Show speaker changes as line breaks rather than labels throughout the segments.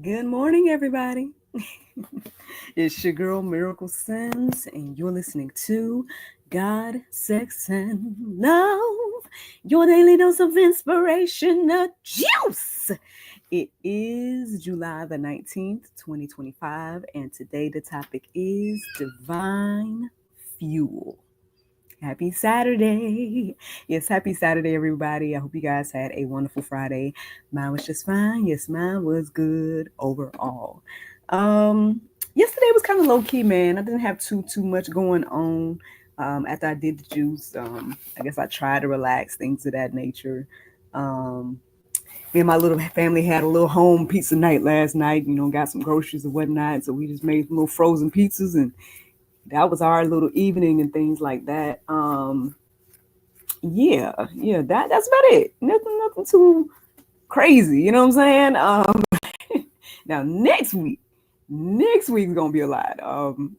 Good morning, everybody. It's your girl Miracle Sims, and you're listening to God, Sex, and Love, your daily dose of inspirational juice. It is July the 19th, 2025, and today the topic is divine fuel. Happy Saturday. Yes, happy Saturday, everybody. I hope you guys had a wonderful Friday. Mine was just fine. Yes, mine was good overall. Yesterday was kind of low key, man. I didn't have too much going on. After I did the juice, I guess I tried to relax, things of that nature. Um, Me and my little family had a little home pizza night last night. Got some groceries and whatnot. So we just made some little frozen pizzas, and that was our little evening and things like that. Yeah, that's about it. Nothing too crazy. You know what I'm saying? Now next week's gonna be a lot.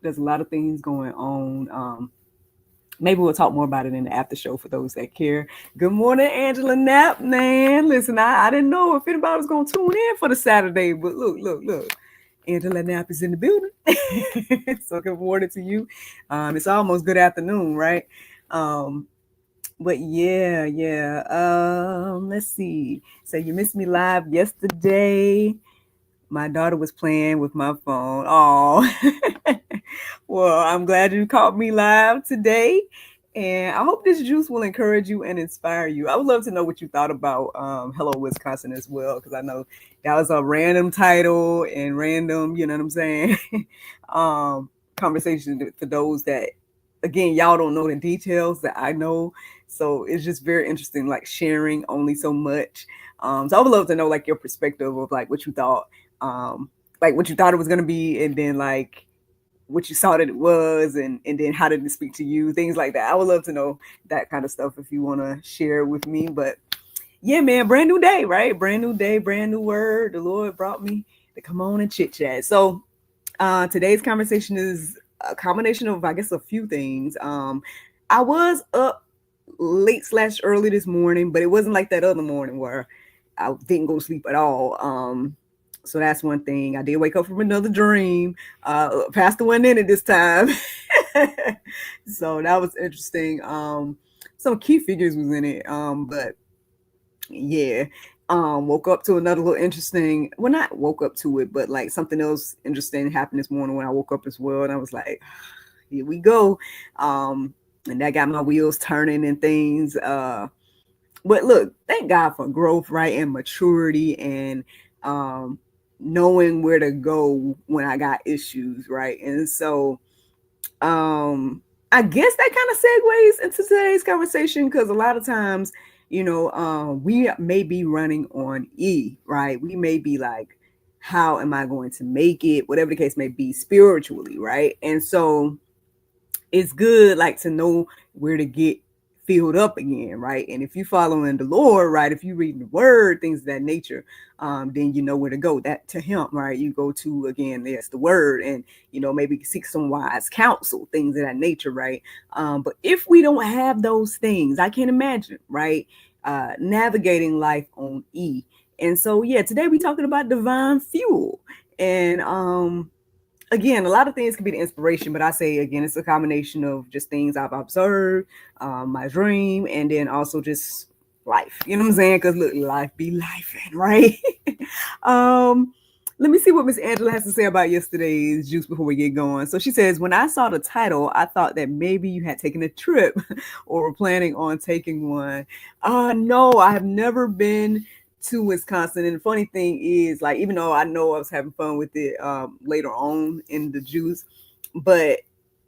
There's a lot of things going on. Maybe we'll talk more about it in the after show for those that care. Good morning, Angela Knapp, man. Listen, I didn't know if anybody was gonna tune in for the Saturday, but look. Angela Knapp is in the building. So good morning to you. It's almost good afternoon, right? Um, but yeah. Let's see. So you missed me live yesterday. My daughter was playing with my phone. Oh, well, I'm glad you caught me live today. And I hope this juice will encourage you and inspire you. I would love to know what you thought about Hello Wisconsin as well, because I know that was a random title and random, you know what I'm saying? Conversation for those that, again, y'all don't know the details that I know. So it's just very interesting, like sharing only so much. So I would love to know like your perspective of like what you thought, um, like what you thought it was gonna be, and then like what you saw that it was, and then how did it speak to you, things like that. I would love to know that kind of stuff if you want to share with me. But yeah, man, brand new day, right? Brand new day, brand new word. The Lord brought me to come on and chit chat. So today's conversation is a combination of, I guess, a few things. I was up late slash early this morning, but it wasn't like that other morning where I didn't go to sleep at all. So that's one thing. I did wake up from another dream. Pastor went in it this time. So that was interesting. Some key figures was in it. But yeah. Woke up to another little interesting, well, not woke up to it, but like something else interesting happened this morning when I woke up as well. And I was like, here we go. And that got my wheels turning and things. But look, thank God for growth, right? And maturity, and um knowing where to go when I got issues, right? And so I guess that kind of segues into today's conversation, because a lot of times, we may be running on E, right? We may be like, how am I going to make it? Whatever the case may be, spiritually, right? And so it's good like to know where to get filled up again, right? And if you following the Lord, right, if you reading the word, things of that nature, then you know where to go, that to him, right? You go to, again, there's the word, and maybe seek some wise counsel, things of that nature, right? But if we don't have those things, I can't imagine, right, navigating life on E. And so yeah, today we're talking about divine fuel. And again, a lot of things can be the inspiration, but I say again, it's a combination of just things I've observed, my dream, and then also just life. You know what I'm saying? Because look, life be life, right? um, Let me see what Miss Angela has to say about yesterday's juice before we get going. So she says, when I saw the title, I thought that maybe you had taken a trip or were planning on taking one. No, I have never been to Wisconsin. And the funny thing is, like, even though I know I was having fun with it later on in the juice, but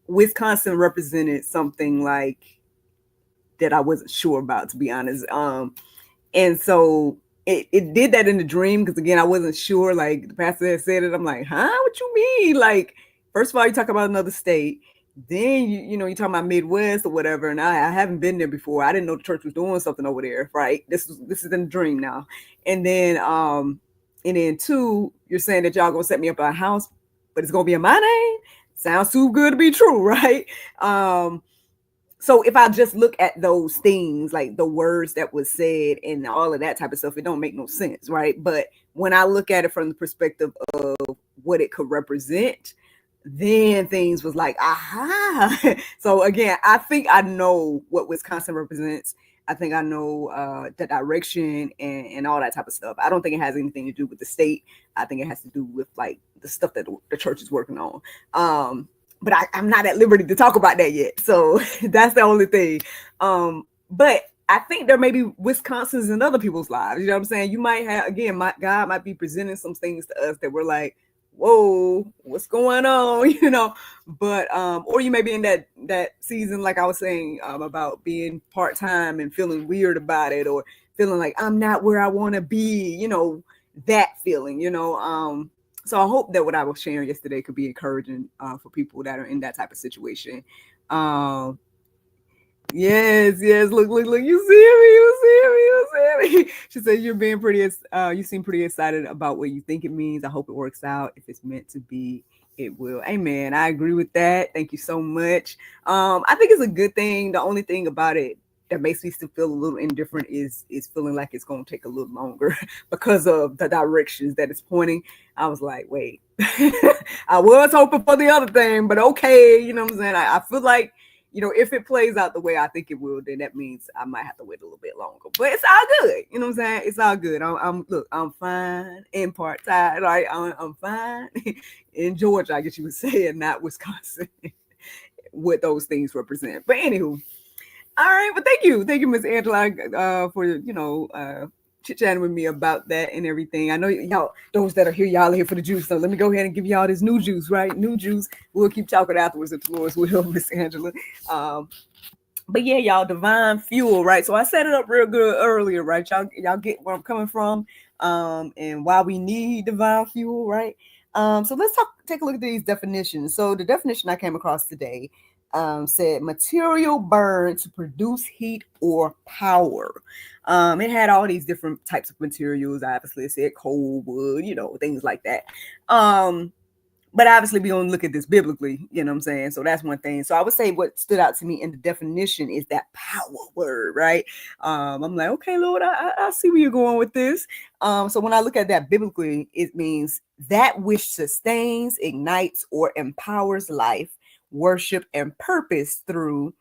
Wisconsin represented something like that I wasn't sure about, to be honest. And so it did that in the dream, because again, I wasn't sure. Like the pastor had said it, I'm like, huh? What you mean? Like, first of all, you talk about another state, then you talk about Midwest or whatever, and I haven't been there before. I didn't know the church was doing something over there, right? This is in the dream now. And then two, you're saying that y'all gonna set me up a house, but it's gonna be in my name. Sounds too good to be true, right? So if I just look at those things, like the words that was said and all of that type of stuff, it don't make no sense, right? But when I look at it from the perspective of what it could represent, then things was like, aha. So again, I think I know what Wisconsin represents. I think I know the direction and all that type of stuff. I don't think it has anything to do with the state. I think it has to do with like the stuff that the church is working on. But I'm not at liberty to talk about that yet. So that's the only thing. But I think there may be Wisconsin's in other people's lives. You know what I'm saying? You might have, again, God might be presenting some things to us that we're like, whoa, what's going on? You know, but or you may be in that season, like I was saying, about being part-time and feeling weird about it, or feeling like I'm not where I want to be, you know, that feeling, you know. So I hope that what I was sharing yesterday could be encouraging for people that are in that type of situation. Yes, yes. Look, look, look. You see me. You see me. You see me. She said you're being pretty. You seem pretty excited about what you think it means. I hope it works out. If it's meant to be, it will. Amen. I agree with that. Thank you so much. I think it's a good thing. The only thing about it that makes me still feel a little indifferent is feeling like it's going to take a little longer because of the directions that it's pointing. I was like, wait. I was hoping for the other thing, but okay. You know what I'm saying? I feel like, you know, if it plays out the way I think it will, then that means I might have to wait a little bit longer. But it's all good. You know what I'm saying? It's all good. I'm fine in part-time. Right? I'm fine in Georgia, I guess you would say, and not Wisconsin, what those things represent. But anywho, all right. But thank you, Miss Angela, for chit-chatting with me about that and everything. I know y'all, those that are here, y'all are here for the juice. So let me go ahead and give y'all this new juice, right? New juice. We'll keep talking afterwards if the Lord's will, Miss Angela. But yeah, y'all, divine fuel, right? So I set it up real good earlier, right? Y'all get where I'm coming from, and why we need divine fuel, right? So let's take a look at these definitions. So the definition I came across today said material burned to produce heat or power. It had all these different types of materials. Obviously, it said coal, wood, you know, things like that. But obviously, we're going to look at this biblically, you know what I'm saying? So that's one thing. So I would say what stood out to me in the definition is that power word, right? I'm like, okay, Lord, I see where you're going with this. So when I look at that biblically, it means that which sustains, ignites, or empowers life, worship, and purpose through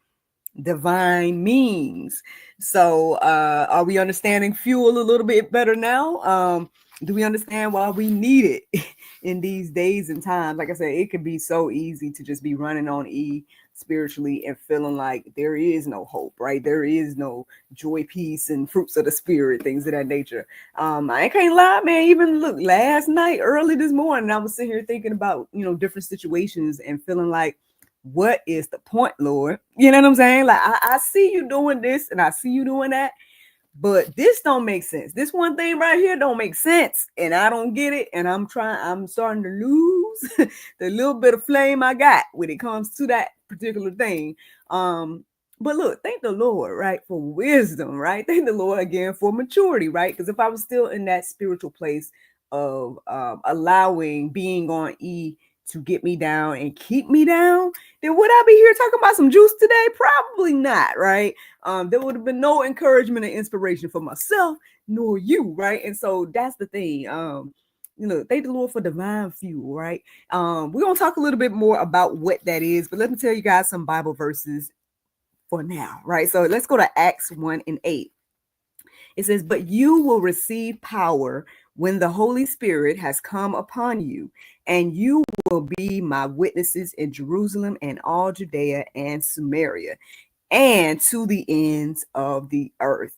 divine means. So are we understanding fuel a little bit better now? Do we understand why we need it in these days and times? Like I said, it can be so easy to just be running on E spiritually and feeling like there is no hope, right? There is no joy, peace, and fruits of the spirit, things of that nature. I can't lie, man. Even look, last night, early this morning, I was sitting here thinking about, you know, different situations and feeling like, what is the point, Lord? You know what I'm saying? Like, I see you doing this and I see you doing that, but this don't make sense. This one thing right here don't make sense, and I don't get it. And I'm starting to lose the little bit of flame I got when it comes to that particular thing. But look, thank the Lord, right, for wisdom, right? Thank the Lord again for maturity, right? Because if I was still in that spiritual place of allowing being on E to get me down and keep me down, then would I be here talking about some juice today? Probably not, right? There would have been no encouragement and inspiration for myself nor you, right? And so that's the thing. You know, thank the Lord for divine fuel, right? We're gonna talk a little bit more about what that is, but let me tell you guys some Bible verses for now, right? So let's go to Acts 1:8. It says, but you will receive power when the Holy Spirit has come upon you, and you will be my witnesses in Jerusalem and all Judea and Samaria and to the ends of the earth.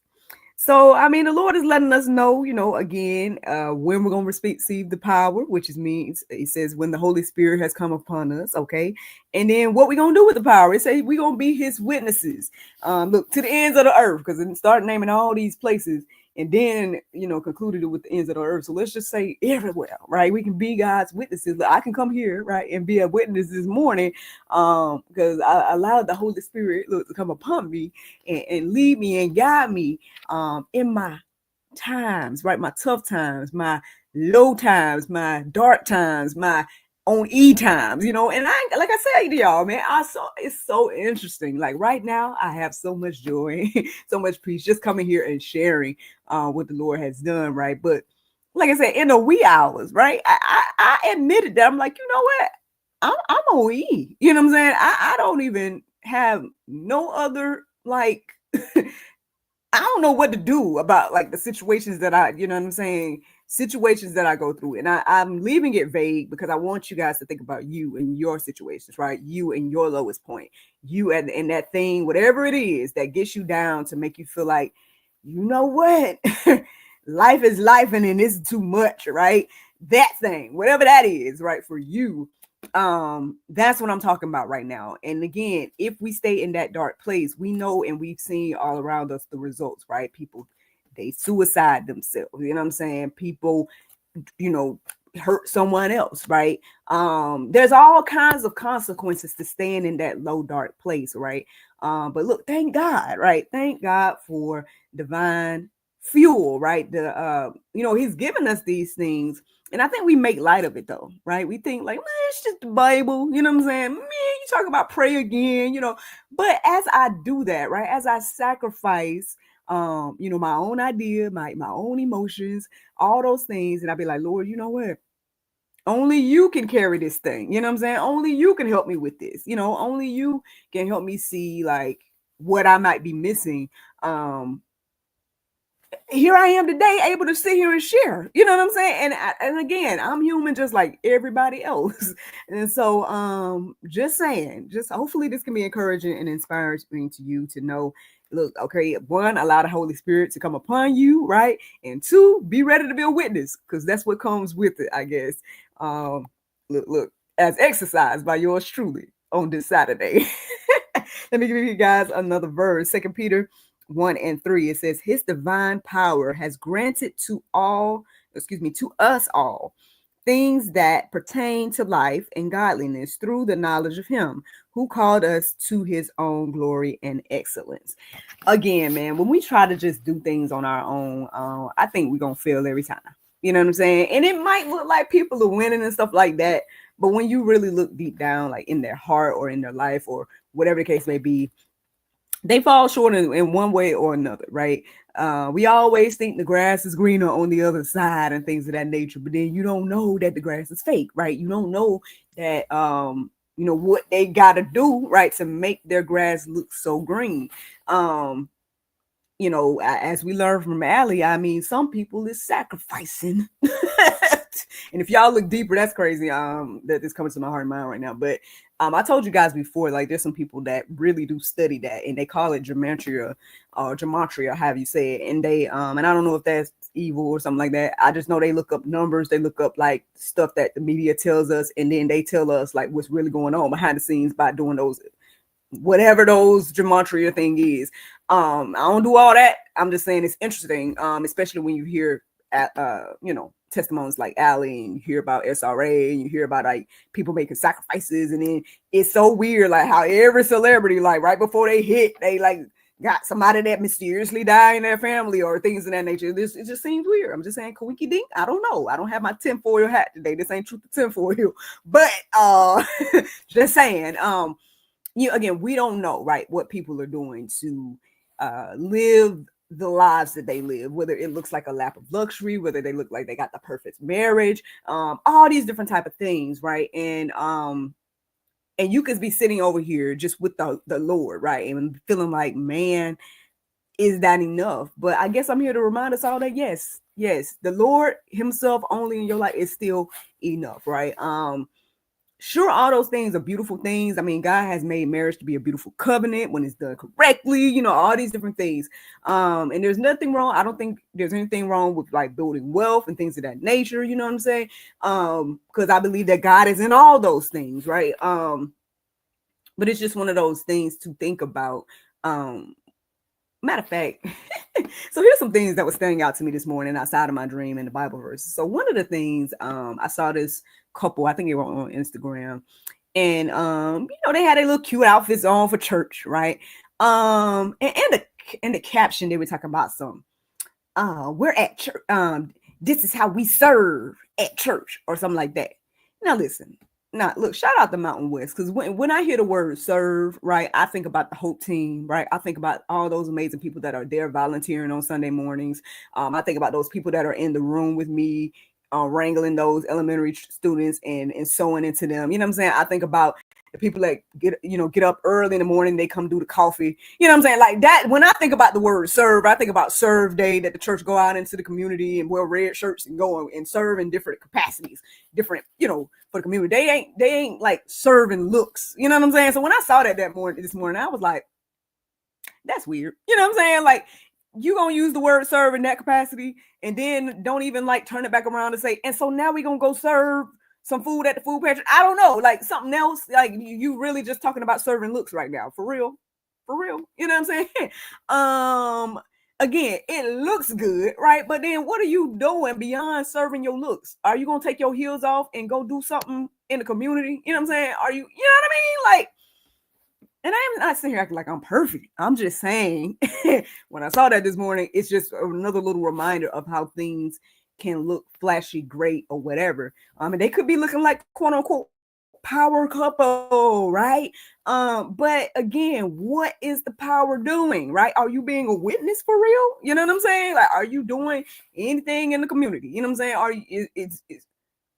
So, I mean, the Lord is letting us know, you know, again, when we're going to receive the power, which means, it says, when the Holy Spirit has come upon us, okay? And then what we're going to do with the power, it says we're going to be his witnesses. Look, to the ends of the earth, because it started naming all these places, and then, you know, concluded it with the ends of the earth. So let's just say everywhere, right? We can be God's witnesses. I can come here, right, and be a witness this morning because I allowed the Holy Spirit, look, to come upon me and lead me and guide me in my times, right? My tough times, my low times, my dark times, my on E times, you know. And I, like I said to y'all, man, it's so interesting. Like right now, I have so much joy, so much peace just coming here and sharing what the Lord has done, right? But like I said, in the wee hours, right? I admitted that. I'm like, you know what? I'm on E. You know what I'm saying? I don't even have no other like I don't know what to do about like the situations that you know what I'm saying, situations that I go through. And I'm leaving it vague because I want you guys to think about you and your situations, right? You and your lowest point, you and that thing, whatever it is that gets you down to make you feel like, you know what, life is life and it's too much, right? That thing, whatever that is, right, for you, that's what I'm talking about right now. And again, if we stay in that dark place, we know and we've seen all around us the results, right? People, they suicide themselves, you know what I'm saying? People, you know, hurt someone else, right? There's all kinds of consequences to staying in that low dark place, right? But look, thank God, right? Thank God for divine fuel, right? He's given us these things, and I think we make light of it though, right? We think like, man, it's just the Bible, you know what I'm saying? Man, you talk about pray again, you know. But as I do that, right, as I sacrifice my own idea, my own emotions, all those things, and I'd be like, Lord, you know what? Only you can carry this thing. You know what I'm saying? Only you can help me with this. You know, only you can help me see like what I might be missing. Here I am today, able to sit here and share. You know what I'm saying? And again, I'm human just like everybody else. And so, just saying, just hopefully this can be encouraging and inspiring to you to know. Look, okay, one, allow the Holy Spirit to come upon you, right? And two, be ready to be a witness, because that's what comes with it, I guess. Look, as exercised by yours truly on this Saturday. Let me give you guys another verse. 2 Peter 1:3. It says, His divine power has granted to us all, things that pertain to life and godliness through the knowledge of Him who called us to His own glory and excellence. Again, man, when we try to just do things on our own, I think we're going to fail every time. You know what I'm saying? And it might look like people are winning and stuff like that. But when you really look deep down, like in their heart or in their life or whatever the case may be, they fall short in one way or another, right? We always think the grass is greener on the other side and things of that nature, but then you don't know that the grass is fake, right? You don't know that what they got to do, right, to make their grass look so green. As we learned from Allie, I mean, some people is sacrificing. And if y'all look deeper, that's crazy. That is coming to my heart and mind right now. But I told you guys before, like there's some people that really do study that, and they call it gematria, or gematria, however you say it. And they and I don't know if that's evil or something like that. I just know they look up numbers, they look up like stuff that the media tells us, and then they tell us like what's really going on behind the scenes by doing those, whatever those gematria thing is. I don't do all that. I'm just saying it's interesting, especially when you hear testimonies like Allie, and you hear about SRA, and you hear about like people making sacrifices, and then it's so weird like how every celebrity, like right before they hit, they like got somebody that mysteriously died in their family or things of that nature. It just seems weird. I'm just saying, Kawiki Dink. I don't know. I don't have my tinfoil hat today. This ain't truth to tinfoil, but just saying. Again, we don't know, right, what people are doing to live the lives that they live, whether it looks like a lap of luxury, whether they look like they got the perfect marriage, all these different type of things, right? And you could be sitting over here just with the Lord, right, and feeling like, man, is that enough? But I guess I'm here to remind us all that yes, the Lord Himself only in your life is still enough, right? Sure, all those things are beautiful things. I mean, God has made marriage to be a beautiful covenant when it's done correctly, all these different things. And there's nothing wrong. I don't think there's anything wrong with like building wealth and things of that nature. You know what I'm saying? Because I believe that God is in all those things, right? But it's just one of those things to think about. Matter of fact, so here's some things that were standing out to me this morning outside of my dream and the Bible verses. So one of the things, I saw this couple, I think they were on Instagram, and they had a little cute outfits on for church, right? And in the caption they were talking about we're at church. This is how we serve at church or something like that. Now listen, Now, look, shout out the Mountain West, because when I hear the word serve, right, I think about the Hope Team, right? I think about all those amazing people that are there volunteering on Sunday mornings. I think about those people that are in the room with me, wrangling those elementary students and sewing into them. You know what I'm saying? I think about the people that get up early in the morning, they come do the coffee. You know what I'm saying? Like that. When I think about the word serve, I think about serve day, that the church go out into the community and wear red shirts and go and serve in different capacities, different, for the community. They ain't like serving looks. You know what I'm saying? So when I saw that this morning, I was like, that's weird. You know what I'm saying? Like, you gonna use the word serve in that capacity and then don't even like turn it back around and say, and so now we gonna go serve some food at the food pantry. I don't know, like something else. Like you really just talking about serving looks right now. For real. You know what I'm saying? Again, it looks good, right? But then what are you doing beyond serving your looks? Are you gonna take your heels off and go do something in the community? You know what I'm saying? Are you know what I mean? Like, and I'm not sitting here acting like I'm perfect. I'm just saying, when I saw that this morning, it's just another little reminder of how things can look flashy, great, or whatever. And they could be looking like quote unquote power couple, right? But again, what is the power doing, right? Are you being a witness for real? You know what I'm saying? Like, are you doing anything in the community? You know what I'm saying? Are you? It's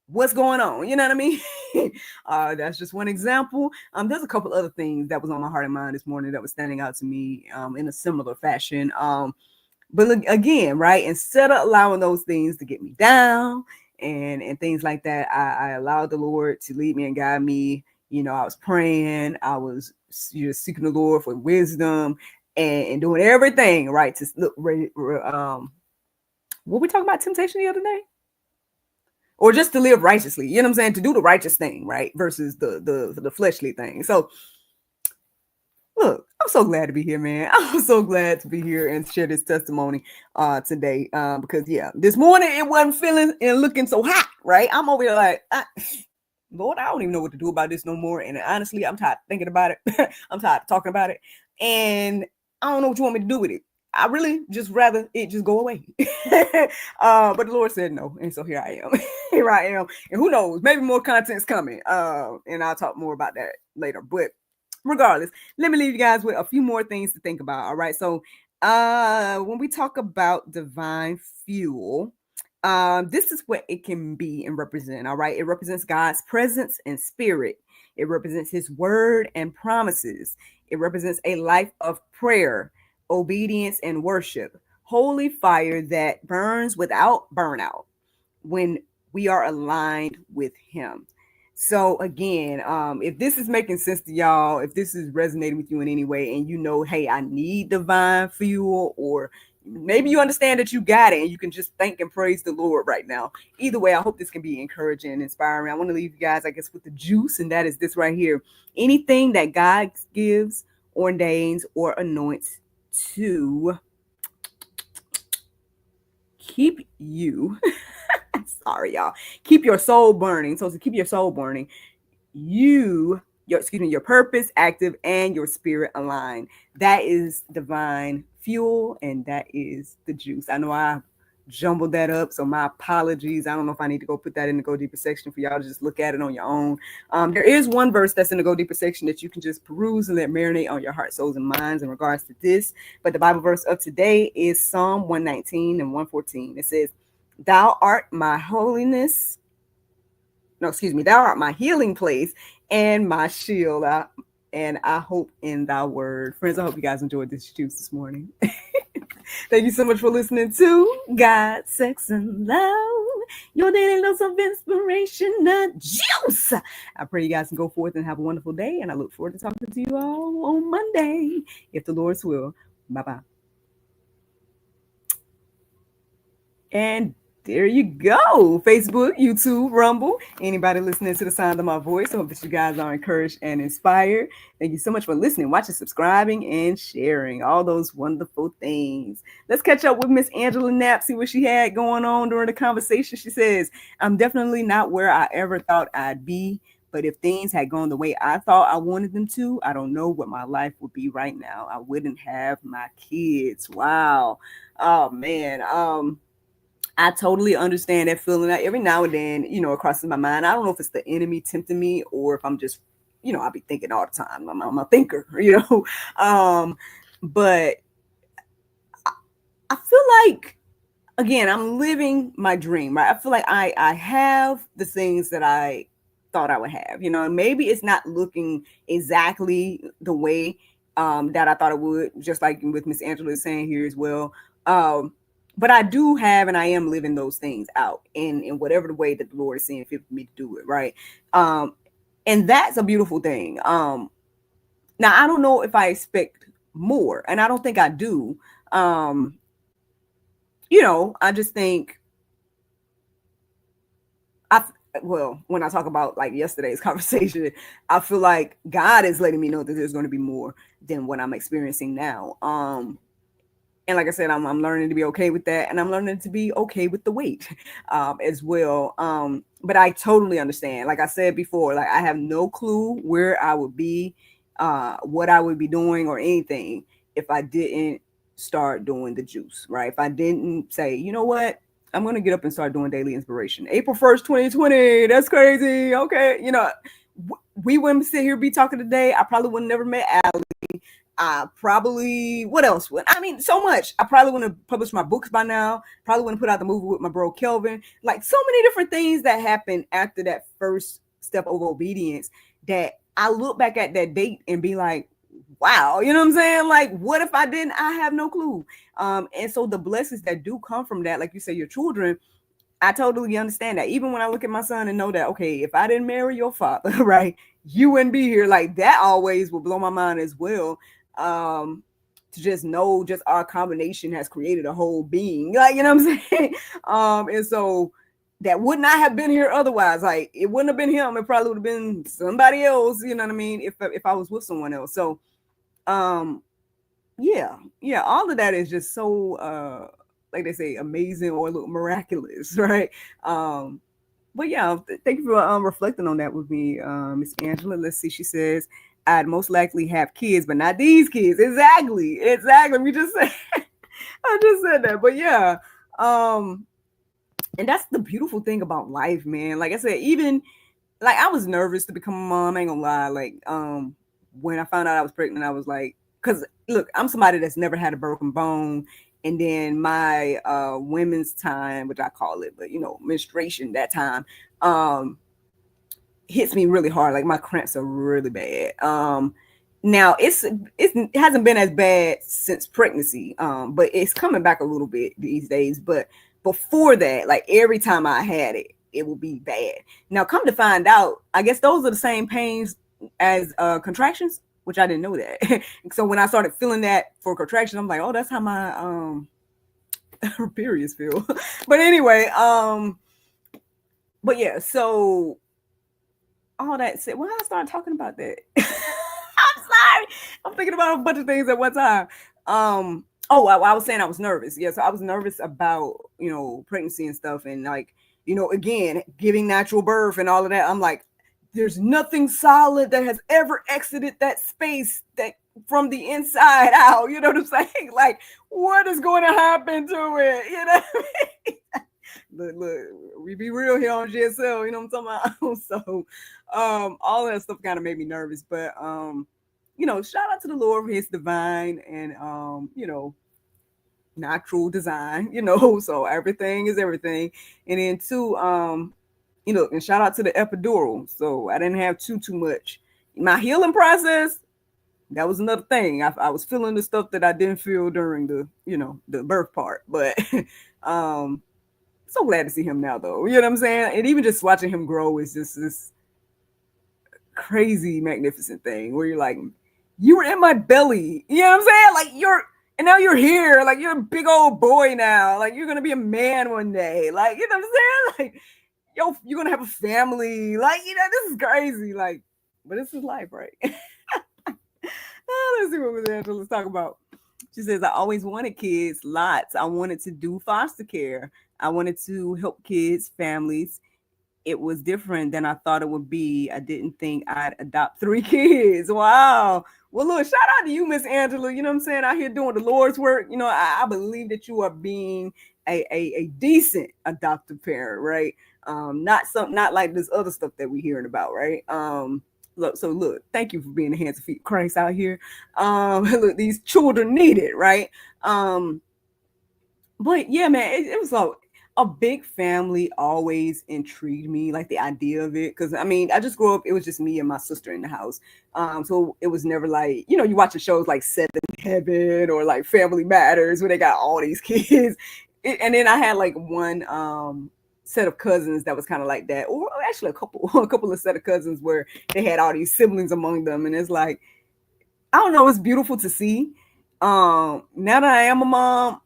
what's going on? You know what I mean? That's just one example. There's a couple other things that was on my heart and mind this morning that was standing out to me in a similar fashion. But look, again, right, instead of allowing those things to get me down and things like that, I allowed the Lord to lead me and guide me. I was praying, I was seeking the Lord for wisdom and doing everything right to look. What we talking about temptation the other day? Or just to live righteously, you know what I'm saying? To do the righteous thing, right? Versus the fleshly thing. So look, I'm so glad to be here, man. I'm so glad to be here and share this testimony today. Because this morning it wasn't feeling and looking so hot, right? I'm over here like, Lord, I don't even know what to do about this no more. And honestly, I'm tired of thinking about it. I'm tired of talking about it. And I don't know what you want me to do with it. I really just rather it just go away. But the Lord said no. And so here I am. Here I am. And who knows, maybe more content's coming. And I'll talk more about that later. But regardless, let me leave you guys with a few more things to think about. All right. So when we talk about divine fuel, this is what it can be and represent. All right. It represents God's presence and spirit. It represents his word and promises. It represents a life of prayer, obedience, and worship. Holy fire that burns without burnout when we are aligned with him. So again, if this is making sense to y'all, if this is resonating with you in any way, and hey, I need divine fuel, or maybe you understand that you got it and you can just thank and praise the Lord right now. Either way, I hope this can be encouraging and inspiring. I want to leave you guys, I guess, with the juice, and that is this right here. Anything that God gives, ordains, or anoints to keep you sorry y'all, keep your soul burning. So to keep your soul burning, your purpose active and your spirit aligned. That is divine fuel, and that is the juice. I know I jumbled that up, so my apologies. I don't know if I need to go put that in the Go Deeper section for y'all to just look at it on your own. There is one verse that's in the Go Deeper section that you can just peruse and let marinate on your heart, souls, and minds in regards to this. But the Bible verse of today is Psalm 119 and 114. It says, thou art my holiness. No, excuse me. Thou art my healing place and my shield. And I hope in thy word. Friends, I hope you guys enjoyed this juice this morning. Thank you so much for listening to God, Sex, and Love, your daily dose of inspiration, the juice. I pray you guys can go forth and have a wonderful day, and I look forward to talking to you all on Monday, if the Lord's will. Bye-bye. And there you go. Facebook, YouTube, Rumble. Anybody listening to the sound of my voice, I hope that you guys are encouraged and inspired. Thank you so much for listening, watching, subscribing, and sharing all those wonderful things. Let's catch up with Miss Angela Knapp, see what she had going on during the conversation. She says, I'm definitely not where I ever thought I'd be, but if things had gone the way I thought I wanted them to, I don't know what my life would be right now. I wouldn't have my kids. Wow. Oh, man. I totally understand that feeling. That every now and then, it crosses my mind. I don't know if it's the enemy tempting me or if I'm just, I'll be thinking all the time. I'm a thinker, but I feel like, again, I'm living my dream, right? I feel like I have the things that I thought I would have, and maybe it's not looking exactly the way that I thought it would, just like with Miss Angela is saying here as well. Um, but I do have, and I am living those things out in whatever the way that the Lord is seeing fit for me to do it, right? Um, and that's a beautiful thing. Now I don't know if I expect more, and I don't think I do. Um, I just think I well, when I talk about like yesterday's conversation, I feel like God is letting me know that there's going to be more than what I'm experiencing now. And like I said, I'm learning to be okay with that, and I'm learning to be okay with the wait, as well. But I totally understand. Like I said before, like I have no clue where I would be, what I would be doing, or anything if I didn't start doing the juice. Right? If I didn't say, you know what, I'm gonna get up and start doing daily inspiration. April 1st, 2020. That's crazy. Okay, we wouldn't sit here be talking today. I probably would have never met Al. I probably, what else would, I mean, so much. I probably wouldn't have published my books by now. Probably wouldn't put out the movie with my bro Kelvin. Like so many different things that happened after that first step of obedience that I look back at that date and be like, wow, you know what I'm saying? Like, what if I didn't? I have no clue. And so the blessings that do come from that, like you say, your children, I totally understand that. Even when I look at my son and know that, okay, if I didn't marry your father, right, you wouldn't be here. Like that always will blow my mind as well. Um, to just know just our combination has created a whole being. Like, you know what I'm saying? And so that would not have been here otherwise. Like it wouldn't have been him. It probably would have been somebody else, you know what I mean? If I was with someone else. So um yeah, all of that is just so like they say, amazing or a little miraculous, right? Um, but yeah, thank you for reflecting on that with me, Miss Angela. Let's see. She says, "I'd most likely have kids, but not these kids." Exactly. We just said, I just said that. But yeah, um, and that's the beautiful thing about life, man. Like I said, even like I was nervous to become a mom. I ain't gonna lie. Like when I found out I was pregnant, I was like, because look, I'm somebody that's never had a broken bone. And then my women's time, which I call it, but menstruation that time, um, hits me really hard. Like my cramps are really bad. Now it hasn't been as bad since pregnancy, but it's coming back a little bit these days. But before that, like every time I had it, it will be bad. Now, come to find out, I guess those are the same pains as contractions, which I didn't know that. So when I started feeling that for contractions, I'm like, oh, that's how my periods feel. But anyway, but yeah, so all that said, when I started talking about that, I'm sorry. I'm thinking about a bunch of things at one time. Oh, I was saying I was nervous. Yeah, so I was nervous about, pregnancy and stuff. And like, again, giving natural birth and all of that. I'm like, there's nothing solid that has ever exited that space that from the inside out. You know what I'm saying? Like, what is going to happen to it? You know what I mean? Look, we be real here on GSL, you know what I'm talking about? So all that stuff kind of made me nervous. But shout out to the Lord for his divine and natural design, so everything is everything. And then two, and shout out to the epidural. So I didn't have too much. My healing process, that was another thing. I was feeling the stuff that I didn't feel during the birth part. But so glad to see him now, though. You know what I'm saying? And even just watching him grow is just this crazy, magnificent thing where you're like, you were in my belly. You know what I'm saying? Like and now you're here. Like you're a big old boy now. Like you're gonna be a man one day. Like you know what I'm saying? Like you're gonna have a family. Like this is crazy. Like, but this is life, right? Let's see what Miss Angela's talking about. She says, I always wanted kids, lots. I wanted to do foster care. I wanted to help kids, families. It was different than I thought it would be. I didn't think I'd adopt 3 kids. Wow. Well, look, shout out to you, Miss Angela. You know what I'm saying? Out here doing the Lord's work. I believe that you are being a decent adoptive parent, right? Not like this other stuff that we're hearing about, right? Look, thank you for being the hands and feet of Christ out here. Look, these children need it, right? Um, but yeah, man, it was like a big family always intrigued me, like the idea of it. Cause I mean, I just grew up, it was just me and my sister in the house. So it was never like, you watch the shows like Seven Heaven or like Family Matters where they got all these kids. And then I had like one set of cousins that was kind of like that, or actually a couple of set of cousins where they had all these siblings among them. And it's like, I don't know, it's beautiful to see. Now that I am a mom,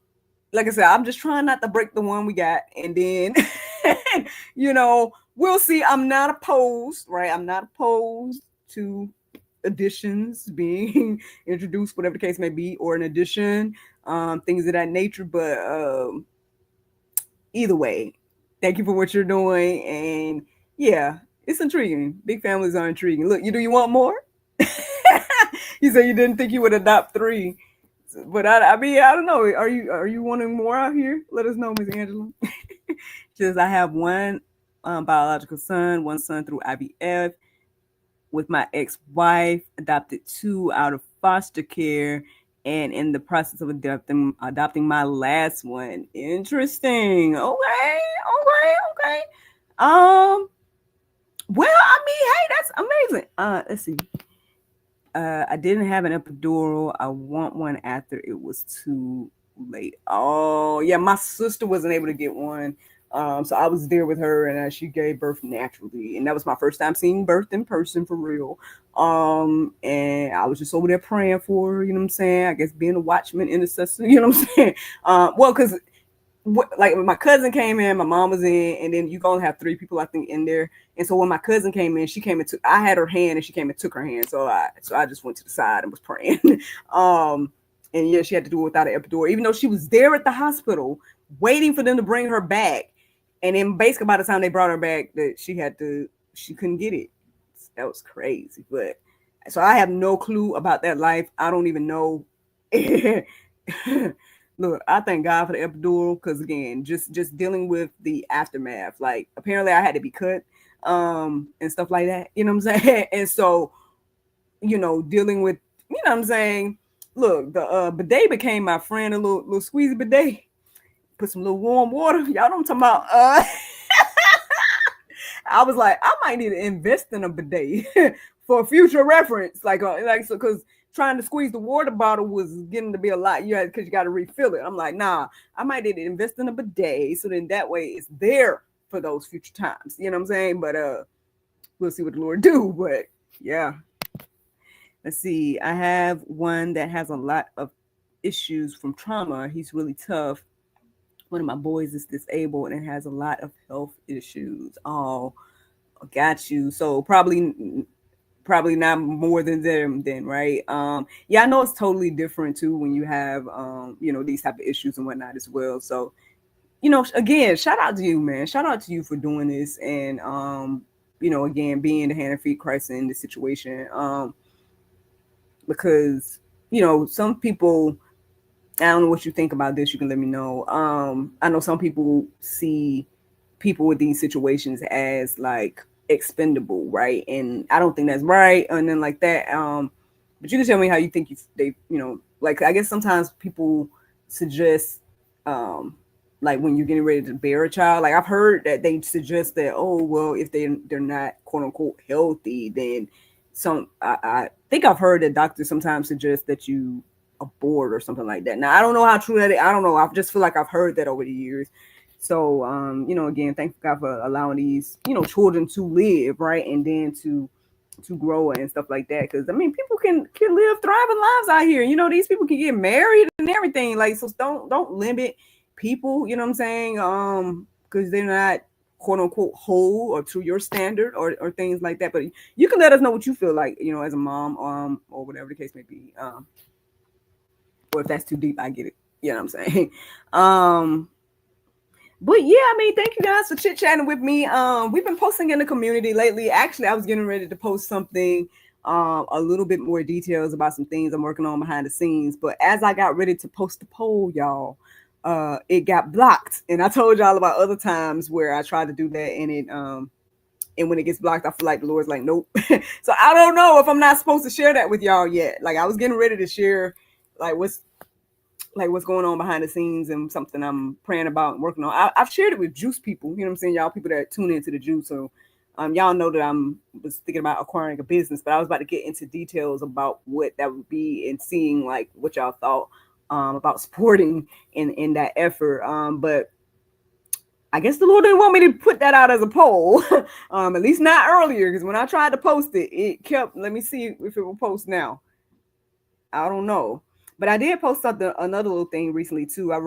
like I said, I'm just trying not to break the one we got. And then, we'll see. I'm not opposed, right? I'm not opposed to additions being introduced, whatever the case may be, or an addition, things of that nature. But either way, thank you for what you're doing. And yeah, it's intriguing. Big families are intriguing. Look, do you want more? You said you didn't think you would adopt 3. But I mean, I don't know. Are you wanting more out here? Let us know, Miss Angela. Just I have one biological son, one son through IVF with my ex-wife, adopted 2 out of foster care, and in the process of adopting my last one. Interesting. Okay. Well, I mean, hey, that's amazing. Let's see. I didn't have an epidural. I want one after it was too late. Oh, yeah, my sister wasn't able to get one. So I was there with her, and she gave birth naturally, and that was my first time seeing birth in person for real. And I was just over there praying for her, you know what I'm saying? I guess being a watchman intercessor, you know what I'm saying? Well, because like when my cousin came in, my mom was in, and then you gonna have 3 people I think in there. And so when my cousin came in, she came and took. I had her hand, and she came and took her hand. So I just went to the side and was praying. And yeah, she had to do it without an epidural, even though she was there at the hospital waiting for them to bring her back. And then basically by the time they brought her back, that she couldn't get it. That was crazy. But so I have no clue about that life. I don't even know. Look, I thank God for the epidural, because again, just dealing with the aftermath. Like apparently I had to be cut and stuff like that. You know what I'm saying? And so, dealing with, you know what I'm saying? Look, the bidet became my friend, a little squeezy bidet. Put some little warm water. Y'all know what I'm talking about. I was like, I might need to invest in a bidet for future reference. Like so, because trying to squeeze the water bottle was getting to be a lot. Because you got to refill it. I'm like, nah, I might need to invest in a bidet, so then that way it's there for those future times. You know what I'm saying? But we'll see what the Lord do. But yeah, let's see. I have one that has a lot of issues from trauma. He's really tough. One of my boys is disabled and has a lot of health issues. Oh, got you. So probably not more than them then, right? Yeah, I know it's totally different too when you have these type of issues and whatnot as well. So, again, shout out to you, man. Shout out to you for doing this, and again, being the hand and feet Christ in this situation. Because some people, I don't know what you think about this. You can let me know. I know some people see people with these situations as like expendable, right? And I don't think that's right. And then like that. But you can tell me how you think like I guess sometimes people suggest, like when you're getting ready to bear a child. Like I've heard that they suggest that, oh well, if they're not quote unquote healthy, then I think I've heard that doctors sometimes suggest that you abort or something like that. Now I don't know how true that is. I don't know. I just feel like I've heard that over the years. So again, thank God for allowing these children to live, right, and then to grow and stuff like that. Because I mean, people can live thriving lives out here. These people can get married and everything. Like, so don't limit people. You know what I'm saying? Because they're not quote unquote whole or to your standard or things like that. But you can let us know what you feel like, as a mom, or whatever the case may be. Or if that's too deep, I get it. You know what I'm saying? But yeah, I mean, thank you guys for chit-chatting with me. We've been posting in the community lately. Actually, I was getting ready to post something, a little bit more details about some things I'm working on behind the scenes. But as I got ready to post the poll, y'all, it got blocked. And I told y'all about other times where I tried to do that and it and when it gets blocked, I feel like the Lord's like, nope. So I don't know if I'm not supposed to share that with y'all yet. Like I was getting ready to share like what's going on behind the scenes and something I'm praying about and working on. I've shared it with Juice people, you know what I'm saying? Y'all people that tune into the Juice. So y'all know that was thinking about acquiring a business, but I was about to get into details about what that would be and seeing like what y'all thought about supporting in that effort. But I guess the Lord didn't want me to put that out as a poll, at least not earlier, because when I tried to post it, it kept, let me see if it will post now. I don't know. But I did post something, another little thing recently too. I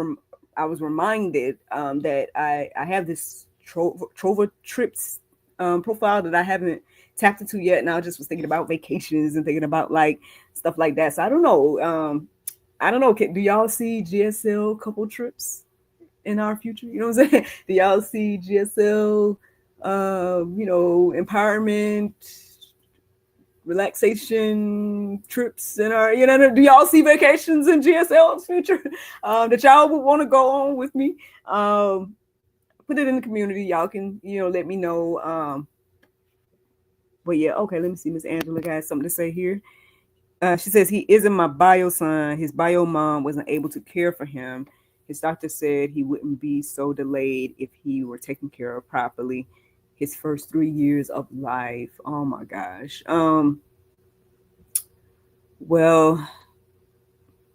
was reminded that I have this Trova Trips profile that I haven't tapped into yet. And I just was thinking about vacations and thinking about like stuff like that. So I don't know. Do y'all see GSL couple trips in our future? You know what I'm saying? Do y'all see GSL, empowerment, relaxation trips in our, do y'all see vacations in GSL's future that y'all would want to go on with me? Put it in the community. Y'all can, let me know. But yeah, okay, let me see. Miss Angela got something to say here. She says he isn't my bio son. His bio mom wasn't able to care for him. His doctor said he wouldn't be so delayed if he were taken care of properly. His first 3 years of life. Oh my gosh. Well,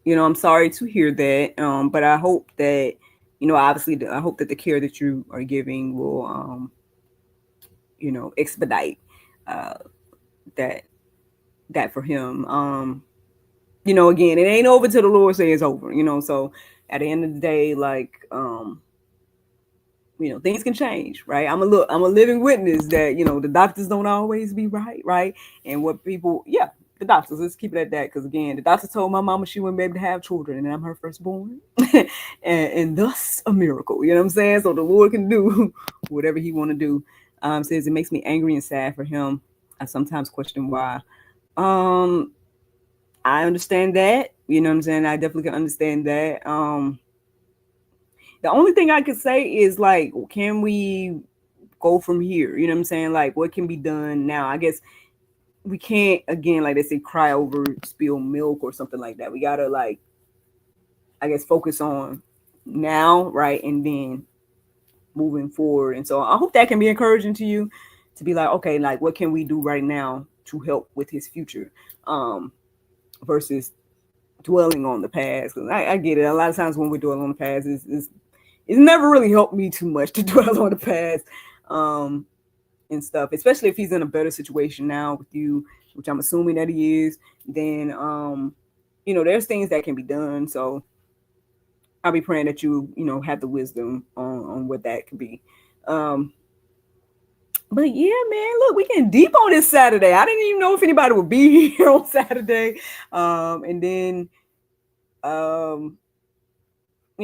I'm sorry to hear that. But I hope that, obviously, I hope that the care that you are giving will, expedite that for him. Again, it ain't over till the Lord says it's over. So at the end of the day, like, things can change, right? I'm a living witness that, the doctors don't always be right? And what people, the doctors, let's keep it at that. Because again, the doctor told my mama she wouldn't be able to have children, and I'm her firstborn, and thus a miracle. You know what I'm saying? So the Lord can do whatever He want to do. Says it makes me angry and sad for him. I sometimes question why. I understand that. You know what I'm saying? I definitely can understand that. The only thing I could say is like, can we go from here? You know what I'm saying? Like, what can be done now? I guess we can't, again, like they say, cry over spilled milk or something like that. We gotta, like, I guess, focus on now, right? And then moving forward. And so I hope that can be encouraging to you to be like, okay, like, what can we do right now to help with his future? Versus dwelling on the past. Because I get it. A lot of times when we dwell on the past, it's never really helped me too much to dwell on the past and stuff, especially if he's in a better situation now with you, which I'm assuming that he is. Then, there's things that can be done. So I'll be praying that you have the wisdom on what that could be. But yeah, man, look, we getting deep on this Saturday. I didn't even know if anybody would be here on Saturday. And then,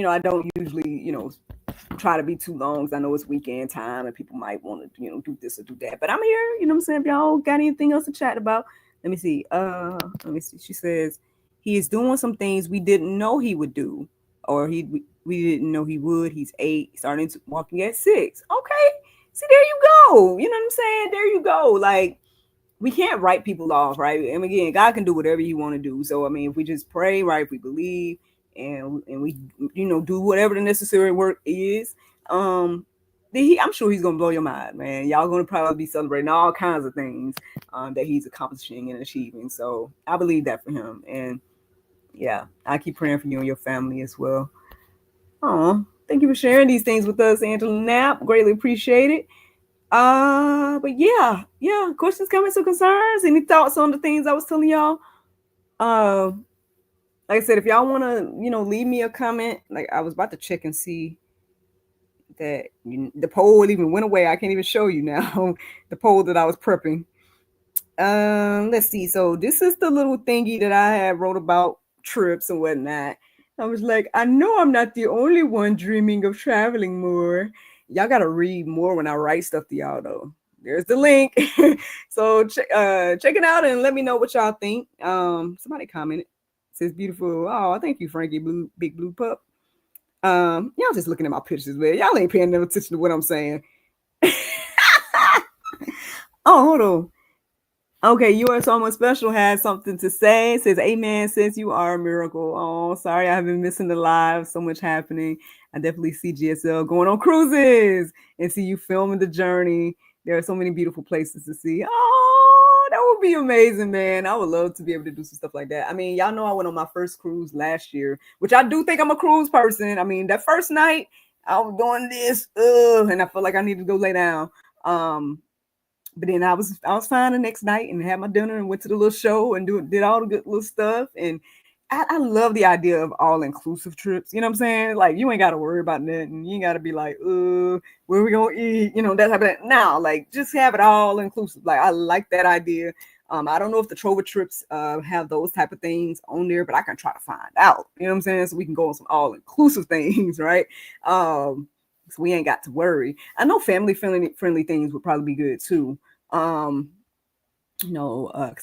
I don't usually, try to be too long because I know it's weekend time and people might want to, do this or do that. But I'm here, you know what I'm saying? If y'all got anything else to chat about, let me see. She says he is doing some things we didn't know he would do, or we didn't know he would. He's 8, starting to walking at 6. Okay. See, there you go. You know what I'm saying? There you go. Like, we can't write people off, right? And again, God can do whatever He want to do. So, I mean, if we just pray, right? If we believe and we, do whatever the necessary work is, then I'm sure He's gonna blow your mind, man. Y'all gonna probably be celebrating all kinds of things that He's accomplishing and achieving. So I believe that for Him, and yeah, I keep praying for you and your family as well. Oh, thank you for sharing these things with us, Angela Knapp. Greatly appreciate it. But yeah. Questions, comments, or concerns? Any thoughts on the things I was telling y'all? Like I said, if y'all want to, leave me a comment. Like I was about to check and see that the poll even went away. I can't even show you now the poll that I was prepping. Let's see. So this is the little thingy that I had wrote about trips and whatnot. I was like, I know I'm not the only one dreaming of traveling more. Y'all got to read more when I write stuff to y'all, though. There's the link. So check it out and let me know what y'all think. Somebody commented. It says beautiful. Oh, thank you, Frankie Blue, Big Blue Pup. Y'all just looking at my pictures, man. Y'all ain't paying no attention to what I'm saying. Oh, hold on. Okay, you are someone special has something to say. Says, Amen, says you are a miracle. Oh, sorry, I've been missing the live. So much happening. I definitely see GSL going on cruises and see you filming the journey. There are so many beautiful places to see. Oh, that would be amazing, man. I would love to be able to do some stuff like that. I mean, y'all know I went on my first cruise last year, which I do think I'm a cruise person. I mean, that first night I was doing this, and I felt like I needed to go lay down. But then I was fine the next night and had my dinner and went to the little show and did all the good little stuff. And I love the idea of all inclusive trips. You know what I'm saying? Like you ain't got to worry about nothing. You ain't got to be like, where we gonna eat? You know, that type of thing. No, like just have it all inclusive. Like I like that idea. I don't know if the Trover trips have those type of things on there, but I can try to find out. You know what I'm saying? So we can go on some all inclusive things, right? So we ain't got to worry. I know family friendly things would probably be good too. Because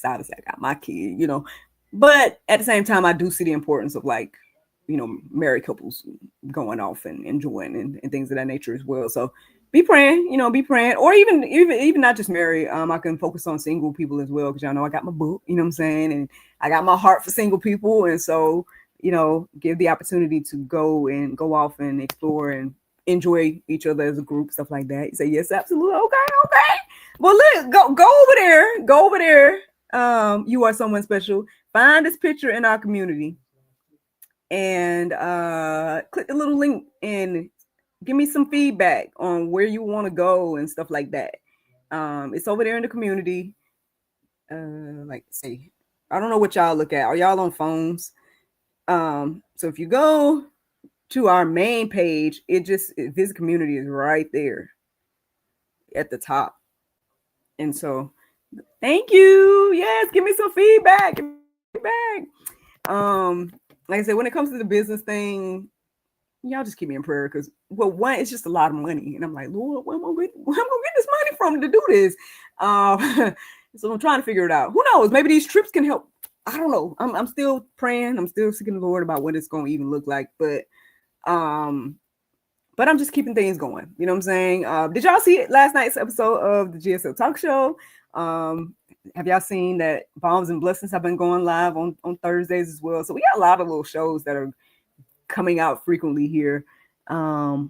obviously I got my kid, but at the same time, I do see the importance of like, married couples going off and enjoying and things of that nature as well. So be praying, or even not just married. I can focus on single people as well because y'all know I got my book, you know what I'm saying, and I got my heart for single people, and so give the opportunity to go off and explore and enjoy each other as a group, stuff like that. You say yes, absolutely, okay. Well, look, go over there. You are someone special. Find this picture in our community and click the little link and give me some feedback on where you want to go and stuff like that. It's over there in the community. Like say, I don't know what y'all look at. Are y'all on phones? So if you go to our main page, Visit Community is right there at the top. And so thank you. Yes, give me some feedback. Like I said, when it comes to the business thing, y'all just keep me in prayer because, well, one, it's just a lot of money. And I'm like, Lord, where am I going to get this money from to do this? So I'm trying to figure it out. Who knows? Maybe these trips can help. I don't know. I'm still praying. I'm still seeking the Lord about what it's going to even look like. But I'm just keeping things going. You know what I'm saying? Did y'all see last night's episode of the GSL Talk Show? Have y'all seen that Bombs and Blessings have been going live on Thursdays as well? So we got a lot of little shows that are coming out frequently here. I'd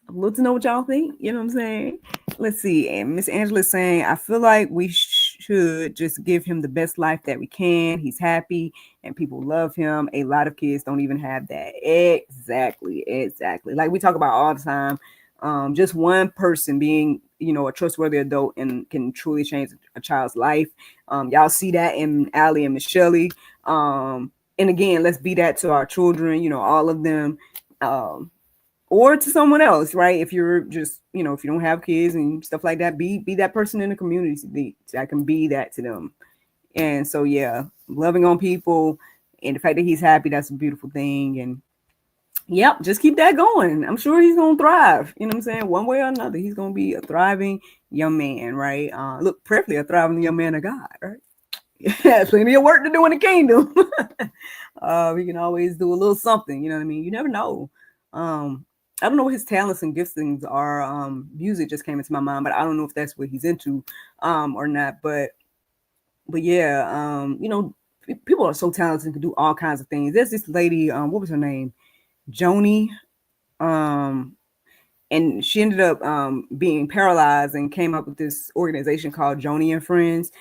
love to know what y'all think. You know what I'm saying? Let's see. And Miss Angela's saying, I feel like we should just give him the best life that we can. He's happy and people love him. A lot of kids don't even have that. Exactly. Like we talk about all the time. Just one person being, a trustworthy adult and can truly change a child's life. Y'all see that in Allie and Michelle. And again, let's be that to our children, all of them. Or to someone else, right? If you're just, if you don't have kids and stuff like that, be that person in the community that can be that to them. And so, yeah, loving on people and the fact that he's happy, that's a beautiful thing. And yep, just keep that going. I'm sure he's going to thrive. You know what I'm saying? One way or another, he's going to be a thriving young man, right? Look, preferably a thriving young man of God, right? Yeah, plenty of work to do in the kingdom. We can always do a little something, you know what I mean? You never know. I don't know what his talents and giftings are. Music just came into my mind, but I don't know if that's what he's into or not. But yeah, people are so talented and can do all kinds of things. There's this lady, what was her name? Joni. And she ended up being paralyzed and came up with this organization called Joni and Friends.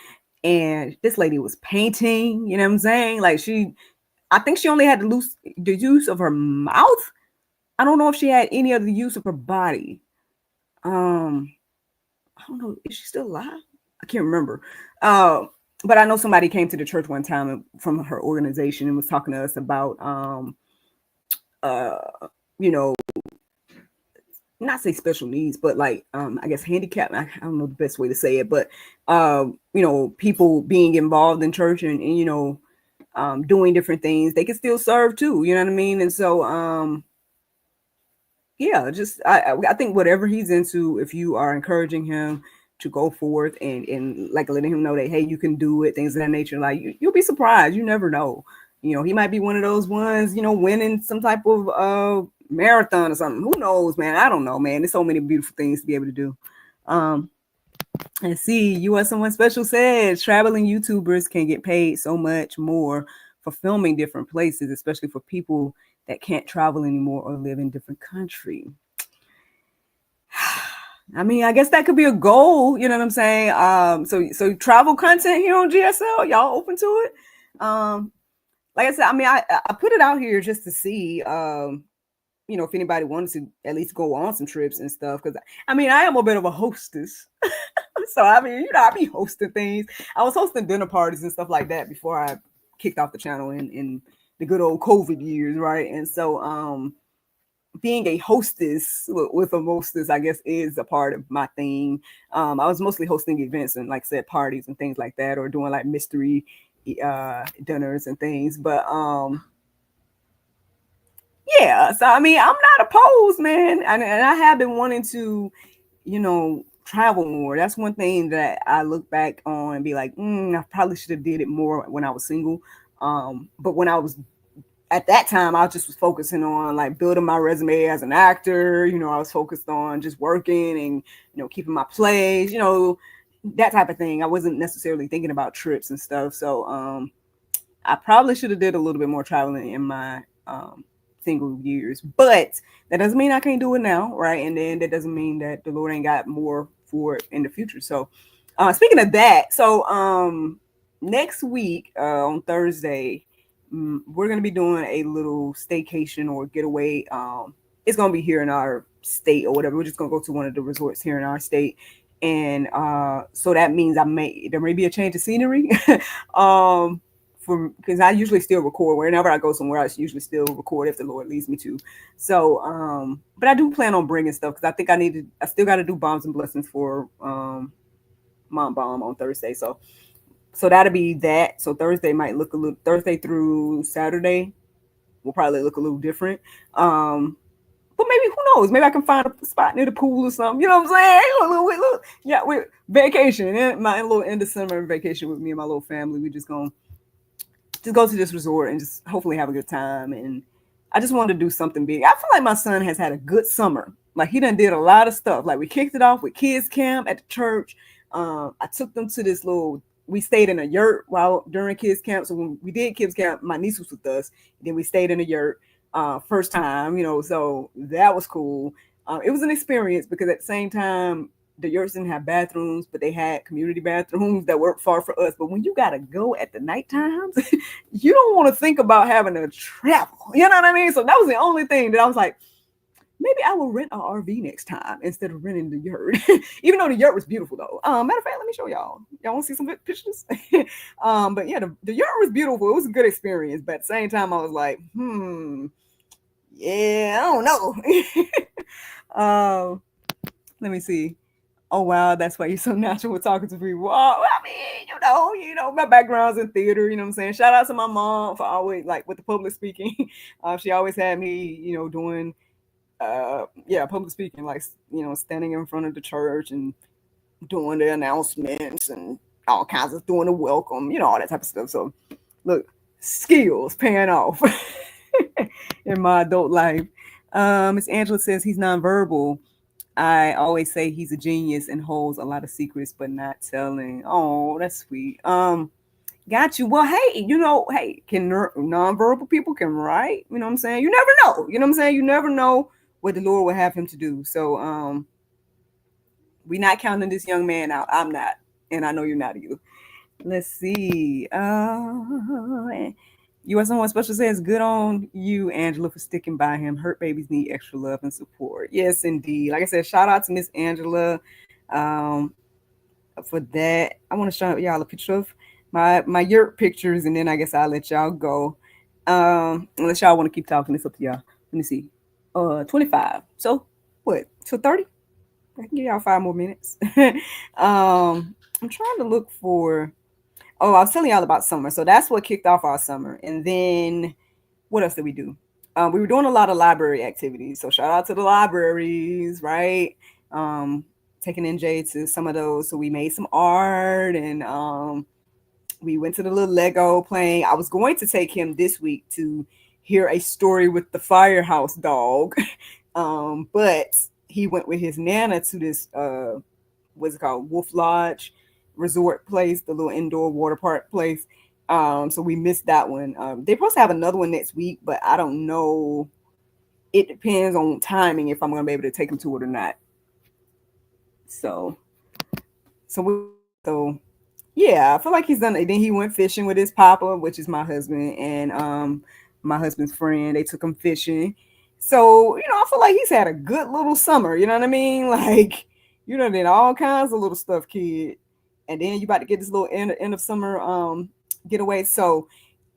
And this lady was painting, you know what I'm saying? Like I think she only had the use of her mouth. I don't know if she had any other use of her body. I don't know. Is she still alive? I can't remember. But I know somebody came to the church one time from her organization and was talking to us about, not say special needs, but like, I guess handicap. I don't know the best way to say it, but, people being involved in church and doing different things, they can still serve too. You know what I mean? And so, yeah, just I think whatever he's into, if you are encouraging him to go forth and like letting him know that, hey, you can do it, things of that nature, like you'll be surprised. You never know. He might be one of those ones, winning some type of marathon or something. Who knows, man? I don't know, man. There's so many beautiful things to be able to do. And see, US Someone Special says traveling YouTubers can get paid so much more for filming different places, especially for people that can't travel anymore or live in different country. I mean, I guess that could be a goal, you know what I'm saying? So travel content here on GSL, y'all open to it? Like I said, I mean, I put it out here just to see, if anybody wanted to at least go on some trips and stuff. Because I mean, I am a bit of a hostess, so I mean, I be hosting things. I was hosting dinner parties and stuff like that before I kicked off the channel in the good old COVID years, right? And so, being a hostess with a mostess, I guess, is a part of my thing. I was mostly hosting events and, like I said, parties and things like that, or doing like mystery dinners and things. But yeah, so I mean, I'm not opposed, man, and I have been wanting to, travel more. That's one thing that I look back on and be like, I probably should have did it more when I was single. But when I was at that time, I just was focusing on like building my resume as an actor. I was focused on just working and keeping my plays, that type of thing. I wasn't necessarily thinking about trips and stuff. So I probably should have did a little bit more traveling in my single years, but that doesn't mean I can't do it now, right? And then that doesn't mean that the Lord ain't got more for it in the future. So speaking of that, so next week on Thursday, we're going to be doing a little staycation or getaway. It's going to be here in our state or whatever. We're just going to go to one of the resorts here in our state. And so that means there may be a change of scenery. Because I usually still record whenever I go somewhere. I usually still record if the Lord leads me to. So, but I do plan on bringing stuff because I think I still got to do bombs and blessings for Mom Bomb on Thursday. So that'll be that. So Thursday through Saturday will probably look a little different. But maybe, who knows? Maybe I can find a spot near the pool or something. You know what I'm saying? Yeah, we're vacation. My little end of summer vacation with me and my little family. We just gonna go to this resort and just hopefully have a good time. And I just wanted to do something big. I feel like my son has had a good summer. Like he done did a lot of stuff. Like we kicked it off with kids camp at the church. I took them to this we stayed in a yurt during kids camp. So when we did kids camp, my niece was with us. Then we stayed in a yurt first time, so that was cool. It was an experience because at the same time, the yurts didn't have bathrooms, but they had community bathrooms that weren't far for us. But when you got to go at the night times, you don't want to think about having to travel. You know what I mean? So that was the only thing that I was like, maybe I will rent an RV next time instead of renting the yurt. Even though the yurt was beautiful, though. Matter of fact, let me show y'all. Y'all want to see some pictures? But yeah, the yurt was beautiful. It was a good experience. But at the same time, I was like, yeah, I don't know. Let me see. Oh wow, that's why you're so natural with talking to people. I mean, my background's in theater. You know what I'm saying? Shout out to my mom for always with the public speaking. She always had me, doing public speaking, standing in front of the church and doing the announcements and all kinds of doing the welcome, all that type of stuff. So look, skills paying off in my adult life. Miss Angela says he's nonverbal. I always say he's a genius and holds a lot of secrets, but not telling. Oh, that's sweet. Got you. Well, hey, can nonverbal people can write? You know what I'm saying? You never know. You know what I'm saying? You never know what the Lord will have him to do. So, we're not counting this young man out. I'm not, and I know you're not either. Let's see. US Someone Special says, good on you, Angela, for sticking by him. Hurt babies need extra love and support. Yes, indeed. Like I said, shout out to Miss Angela for that. I want to show y'all a picture of my yurt pictures, and then I guess I'll let y'all go. Unless y'all want to keep talking, it's up to y'all. Let me see. 25. So what? So 30? I can give y'all 5 more minutes. I'm trying to look for... Oh, I was telling y'all about summer. So that's what kicked off our summer. And then what else did we do? We were doing a lot of library activities. So shout out to the libraries, right? Taking NJ to some of those. So we made some art and We went to the little Lego playing. I was going to take him this week to hear a story with the firehouse dog. But he went with his nana to this what's it called, Wolf Lodge resort place, the little indoor water park place. So we missed that one. They're supposed to have another one next week, but I don't know. It depends on timing if I'm gonna be able to take him to it or not. So so yeah, I feel like he's done it. Then he went fishing with his papa, which is my husband, and my husband's friend. They took him fishing. So, I feel like he's had a good little summer, you know what I mean? Like, did all kinds of little stuff, kid. And then you about to get this little end of summer getaway. So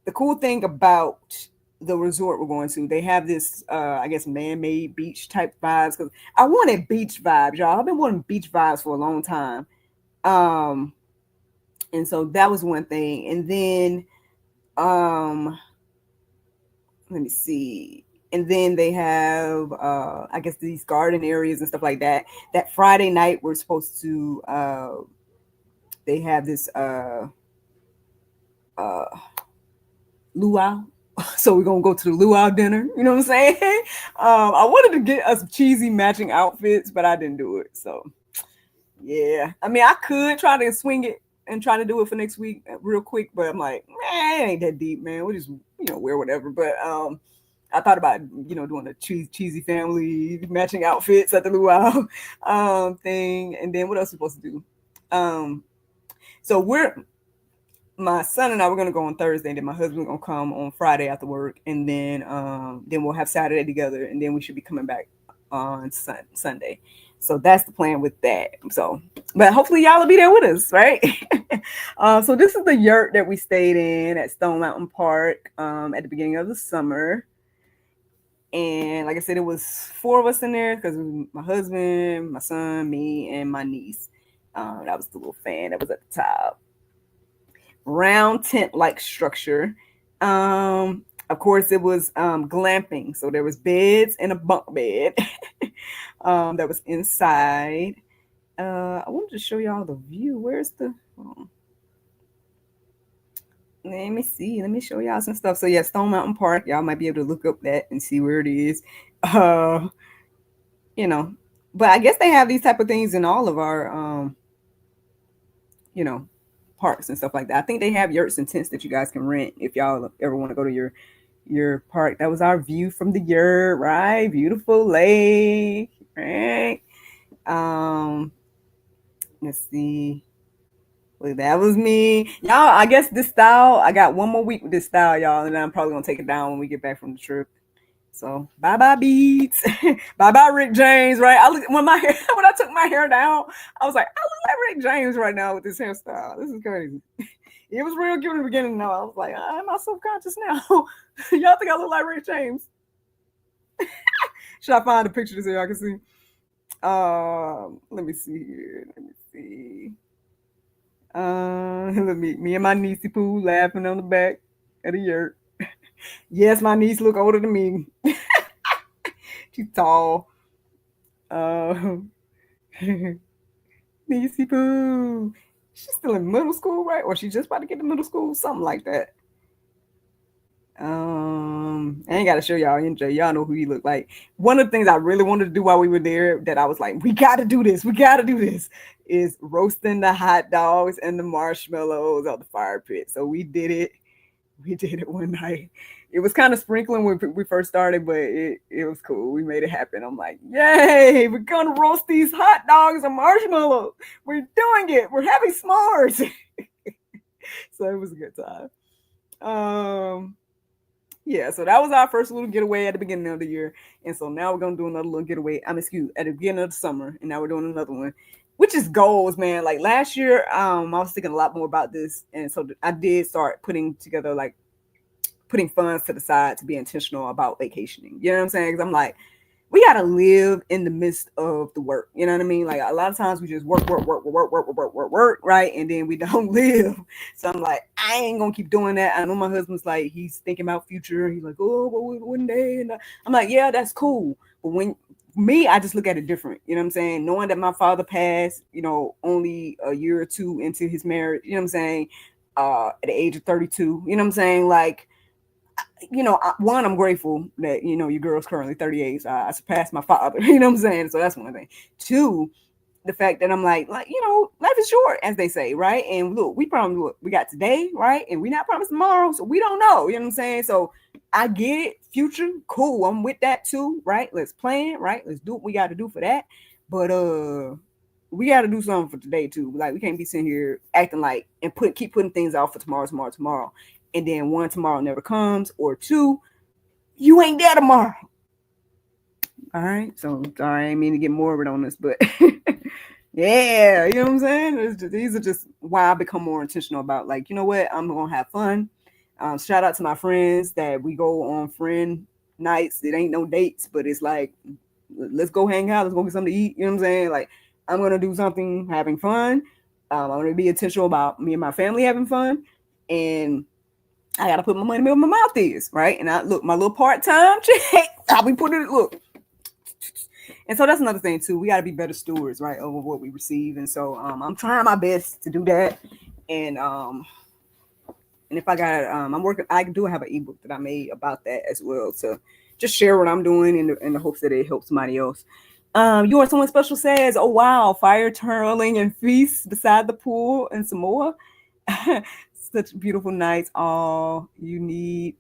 the cool thing about the resort we're going to, they have this I guess man-made beach type vibes, because I wanted beach vibes, y'all. I've been wanting beach vibes for a long time. And so that was one thing. And then let me see. And then they have I guess these garden areas and stuff like that. That Friday night we're supposed to they have this luau. So we're gonna go to the luau dinner. You know what I'm saying? I wanted to get us cheesy matching outfits, but I didn't do it. So yeah, I mean, I could try to swing it and try to do it for next week real quick, but I'm like, man, it ain't that deep, man. We'll just wear whatever. But I thought about doing a cheesy family matching outfits at the luau thing, and then what else are we supposed to do? So my son and I were gonna go on Thursday, and then my husband's gonna come on Friday after work, and then we'll have Saturday together, and then we should be coming back on Sunday. So that's the plan with that. So, but hopefully y'all will be there with us, right? So this is the yurt that we stayed in at Stone Mountain Park at the beginning of the summer. And like I said, it was 4 of us in there because my husband, my son, me, and my niece. That was the little fan that was at the top. Round tent-like structure. Of course, it was glamping. So there was beds and a bunk bed that was inside. I wanted to show y'all the view. Where's the... Let me see. Let me show y'all some stuff. So yeah, Stone Mountain Park. Y'all might be able to look up that and see where it is. But I guess they have these type of things in all of our parks and stuff like that. I think they have yurts and tents that you guys can rent if y'all ever want to go to your park. That was our view from the yurt, right? Beautiful lake, right? Let's see. Well, that was me. Y'all, I guess this style, I got one more week with this style, y'all, and then I'm probably gonna take it down when we get back from the trip. So bye Beats. Bye Rick James, right? When I took my hair down, I was like, I look like Rick James right now with this hairstyle. This is crazy. It was real cute in the beginning, though. I was like, am I subconscious now? Y'all think I look like Rick James? Should I find a picture so y'all can see? Let me see here. Let me see. Me and my niecey Pooh laughing on the back of the yurt. Yes, my niece look older than me. She's tall. Niecey Pooh. She's still in middle school, right? Or she's just about to get to middle school, something like that. I ain't gotta show y'all NJ. Y'all know who he looked like. One of the things I really wanted to do while we were there that I was like, we gotta do this, is roasting the hot dogs and the marshmallows on the fire pit. So we did it. We did it one night. It was kind of sprinkling when we first started, but it was cool. We made it happen. I'm like, yay, we're gonna roast these hot dogs and marshmallows. We're doing it. We're having s'mores. So it was a good time. Yeah, so that was our first little getaway at the beginning of the year. And so now we're going to do another little getaway. At the beginning of the summer. And now we're doing another one, which is goals, man. Like last year, I was thinking a lot more about this. And so I did start putting funds to the side to be intentional about vacationing. You know what I'm saying? Because I'm like, we got to live in the midst of the work. You know what I mean? Like a lot of times we just work, right? And then we don't live. So I'm like, I ain't going to keep doing that. I know my husband's like, he's thinking about future. He's like, oh, but one day. And I'm like, yeah, that's cool. But I just look at it different. You know what I'm saying? Knowing that my father passed, only a year or two into his marriage, you know what I'm saying? at the age of 32. You know what I'm saying? Like, one, I'm grateful that, your girl's currently 38. So I surpassed my father. You know what I'm saying? So that's one thing. Two, the fact that I'm like, life is short, as they say, right? And look, we promise what we got today, right? And we not promised tomorrow, so we don't know. You know what I'm saying? So I get it. Future, cool. I'm with that too, right? Let's plan, right? Let's do what we got to do for that. But we got to do something for today too. Like, we can't be sitting here acting like and keep putting things off for tomorrow, and then one, tomorrow never comes, or two, you ain't there tomorrow. All right. So sorry, I didn't mean to get morbid on this, but yeah, you know what I'm saying? These are just why I become more intentional about, like, you know what? I'm gonna have fun. Shout out to my friends that we go on friend nights. It ain't no dates, but it's like, let's go hang out. Let's go get something to eat. You know what I'm saying? Like, I'm gonna do something, having fun. I'm gonna be intentional about me and my family having fun, and I gotta put my money where my mouth is, right? And I look, my little part-time check, I'll be putting it. Look. And so that's another thing too. We got to be better stewards, right, over what we receive. And so I'm trying my best to do that. And if I got, I'm working. I do have an ebook that I made about that as well, to just share what I'm doing in the hopes that it helps somebody else. You or someone special says, "Oh wow, fire twirling and feasts beside the pool in Samoa. Such beautiful nights. All you need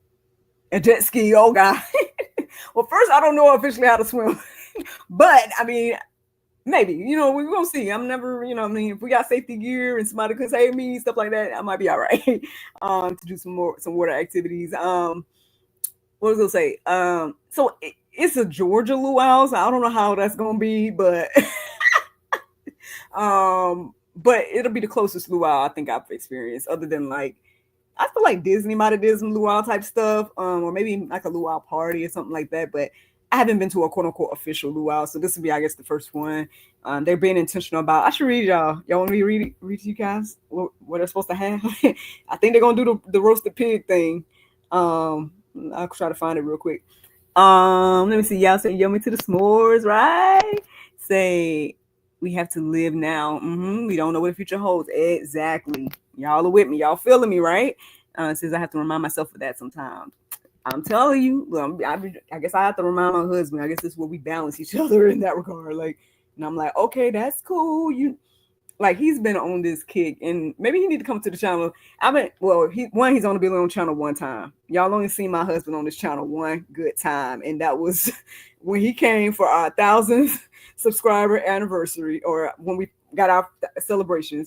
a jet ski. Oh God." Well, first, I don't know officially how to swim. But I mean, maybe, we're gonna see. I'm never, if we got safety gear and somebody could save me, stuff like that, I might be all right. To do some water activities. What was I gonna say? So it's a Georgia luau, so I don't know how that's gonna be, but but it'll be the closest luau I think I've experienced, other than, like, I feel like Disney might have did some luau type stuff, or maybe like a luau party or something like that, but I haven't been to a quote unquote official luau, so this will be, I guess, the first one. They're being intentional about. I should read y'all. Y'all want me to read to you guys what they're supposed to have? I think they're gonna do the roasted pig thing. I'll try to find it real quick. Let me see. Y'all say yummy to the s'mores, right? Say we have to live now. We don't know what the future holds. Exactly. Y'all are with me. Y'all feeling me, right? Says I have to remind myself of that sometimes. I'm telling you, I guess I have to remind my husband. I guess this is where we balance each other in that regard. Like, and I'm like, okay, that's cool. He's been on this kick, and maybe he need to come to the channel. He's only been on channel one time. Y'all only seen my husband on this channel one good time, and that was when he came for our 1,000th subscriber anniversary, or when we got our celebration.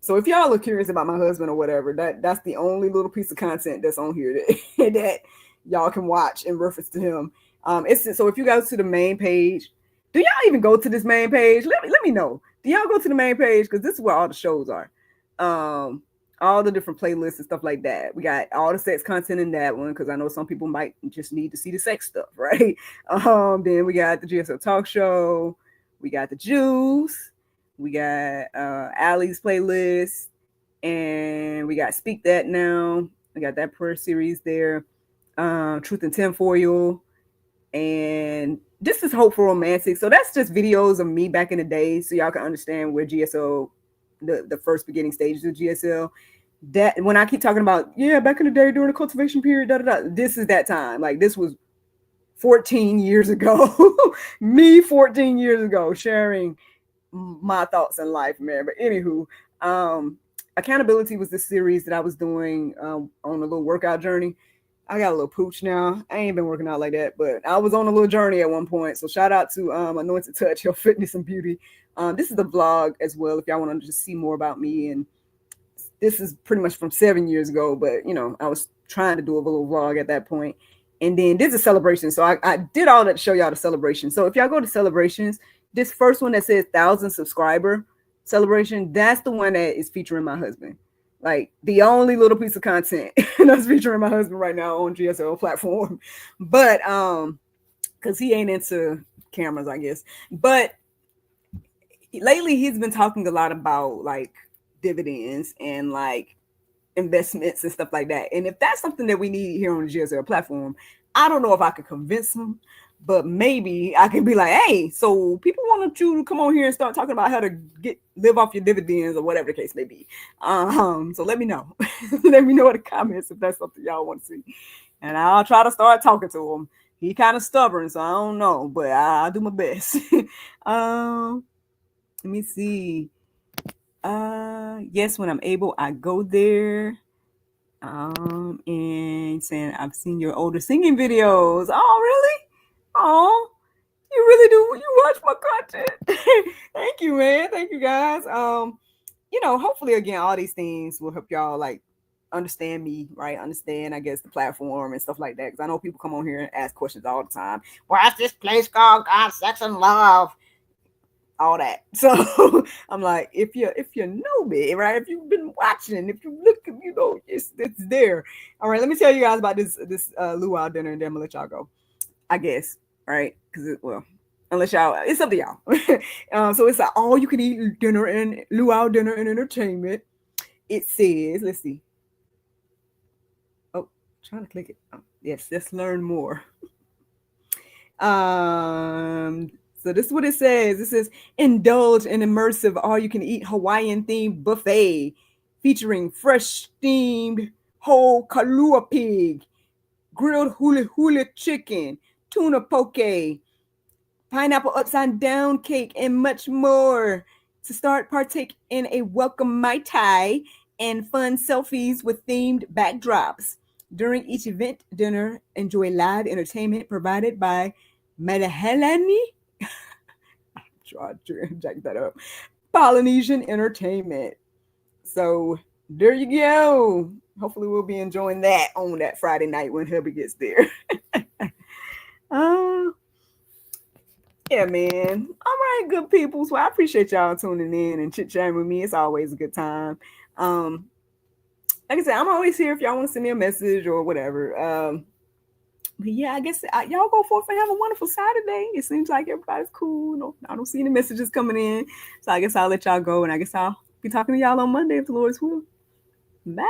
So if y'all are curious about my husband or whatever, that's the only little piece of content that's on here that y'all can watch in reference to him. So if you go to the main page, do y'all even go to this main page? Let me know. Do y'all go to the main page? Because this is where all the shows are. All the different playlists and stuff like that. We got all the sex content in that one, because I know some people might just need to see the sex stuff, right? Then we got the GSL Talk Show. We got the Juice. We got Allie's playlist, and we got Speak That Now. We got that prayer series there. Truth and Tinfoil, and this is Hope for Romantic. So that's just videos of me back in the day, so y'all can understand where GSL, the first beginning stages of GSL. That when I keep talking about, back in the day during the cultivation period, this is that time. Like, this was 14 years ago. Me 14 years ago sharing my thoughts in life, man. But anywho, Accountability was the series that I was doing on a little workout journey. I got a little pooch now. I ain't been working out like that, but I was on a little journey at one point. So shout out to Anointed Touch, Health, Fitness, and Beauty. This is the vlog as well, if y'all want to just see more about me. And this is pretty much from 7 years ago, but I was trying to do a little vlog at that point. And then this is celebration. So I did all that to show y'all the celebration. So if y'all go to celebrations, this first one that says 1,000 subscriber celebration, that's the one that is featuring my husband. Like, the only little piece of content that's featuring my husband right now on GSL platform. But because he ain't into cameras, I guess. But lately he's been talking a lot about, like, dividends and, like, investments and stuff like that. And if that's something that we need here on the GSL platform, I don't know if I could convince them, but maybe I can be like, hey, so people want you to come on here and start talking about how to live off your dividends or whatever the case may be. So let me know. Let me know in the comments if that's something y'all want to see. And I'll try to start talking to him. He kind of stubborn, so I don't know, but I'll do my best. Let me see. Yes, when I'm able, I go there. And saying I've seen your older singing videos. Oh, really? Oh, you really do. You watch my content. Thank you, man. Thank you, guys. Hopefully, again, all these things will help y'all like understand me, right? Understand, I guess, the platform and stuff like that. Because I know people come on here and ask questions all the time. What's this place called? God, Sex, and Love. All that. So I'm like, if you know me, right? If you've been watching, if you look, it's there. All right, let me tell you guys about this luau dinner, and then I'm gonna let y'all go. I guess, right? Because unless y'all, it's up to y'all. So it's an all you can eat dinner and luau dinner and entertainment. It says, let's see. Oh, trying to click it. Oh, yes, let's learn more. So this is what it says. It says indulge in immersive all-you-can-eat Hawaiian-themed buffet featuring fresh steamed whole kalua pig, grilled hula hula chicken, tuna poke, pineapple upside down cake, and much more. To start, partake in a welcome Mai Tai and fun selfies with themed backdrops. During each event dinner, enjoy live entertainment provided by Madahelani. Try to jack that up. Polynesian Entertainment. So there you go. Hopefully we'll be enjoying that on that Friday night when hubby gets there. uh, yeah, man. All right, good people. So I appreciate y'all tuning in and chit chatting with me. It's always a good time. Like I said, I'm always here if y'all want to send me a message or whatever. But yeah, I guess y'all go forth and have a wonderful Saturday. It seems like everybody's cool. No, I don't see any messages coming in. So I guess I'll let y'all go, and I guess I'll be talking to y'all on Monday if the Lord's will. Bye.